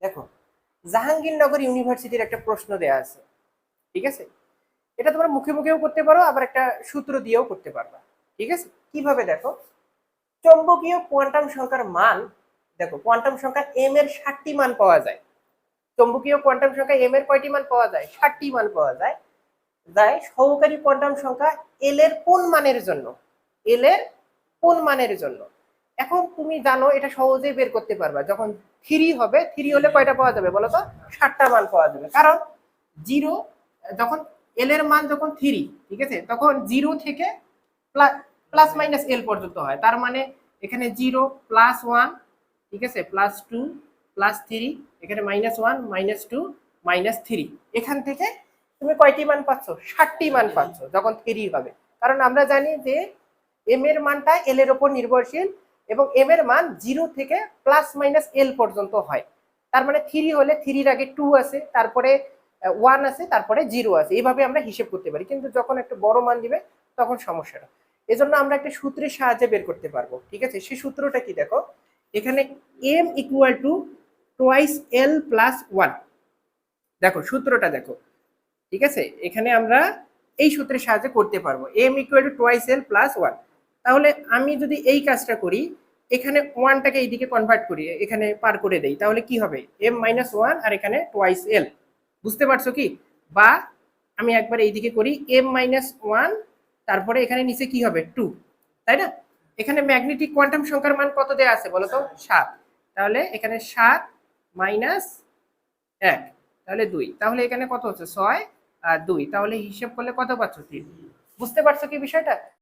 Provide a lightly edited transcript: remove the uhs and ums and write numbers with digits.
দেখো জাহাঙ্গীরনগর ইউনিভার্সিটির একটা প্রশ্ন দেয়া আছে, ঠিক আছে? এটা তোমরা মুখে মুখেও করতে পারো, আবার একটা সূত্র দিয়েও করতে পারবা, ঠিক আছে? কিভাবে দেখো, চৌম্বকীয় কোয়ান্টাম সংখ্যার মান, দেখো কোয়ান্টাম সংখ্যা এম এর 60টি মান পাওয়া যায়। চৌম্বকীয় কোয়ান্টাম সংখ্যা এম এর কয়টি মান পাওয়া যায়? 60টি মান পাওয়া যায়। সহকারী কোয়ান্টাম সংখ্যা এল এর কোন মানের জন্য? এল এর কোন মানের জন্য? এখন তুমি জানো এটা সহজেই বের করতে পারবা। যখন 3 হবে, 3 হলে কয়টা পাওয়া যাবে বলো তো? 60টা মান পাওয়া যাবে। কারণ 0 যখন এল এর মান যখন 3, ঠিক আছে, তখন 0 থেকে প্লাস মাইনাস এল পর্যন্ত হয়। তার মানে এখানে 0 প্লাস 1, ঠিক আছে, প্লাস 2 প্লাস 3, এখানে -1 -2 -3। এখান থেকে তুমি কয়টি মান পাচ্ছ? 60টি মান পাচ্ছ যখন 3 হবে। কারণ আমরা জানি যে এম এর মানটা এল এর উপর নির্ভরশীল এবং এম এর মান 0 থেকে প্লাস মাইনাস এল পর্যন্ত হয়। তার মানে 3 হলে 3 এর আগে 2 আছে, তারপরে 1 আছে, তারপরে 0 আছে। এইভাবে আমরা হিসেব করতে পারি। কিন্তু যখন একটা বড় মান দিবে তখন সমস্যাটা, এজন্য আমরা একটা সূত্রের সাহায্যে বের করতে পারবো, ঠিক আছে? সেই সূত্রটা কি দেখো, এখানে m equal to twice L plus 1। দেখো সূত্রটা দেখো, ঠিক আছে? এখানে আমরা এই সূত্রের সাহায্যে করতে পারবো m equal to twice L plus 1। তাহলে আমি যদি এই কাজটা করি, এখানে 1টাকে এইদিকে কনভার্ট করি, এখানে পার করে দেই, তাহলে কি হবে? m মাইনাস 1 আর এখানে টোয়াইস এল। বুঝতে পারছো কি? বা আমি একবার এইদিকে করি, m মাইনাস 1, তারপরে এখানে নিচে কি হবে? 2, তাই না? এখানে ম্যাগনেটিক কোয়ান্টাম সংখ্যার মান কত দেয়া আছে বলো তো? 7। তাহলে এখানে 7 মাইনাস 1, তাহলে 2। তাহলে এখানে কত হচ্ছে? 6 আর 2। তাহলে হিসেব করলে কত পাচ্ছ? 3। বুঝতে পারছো কি বিষয়টা?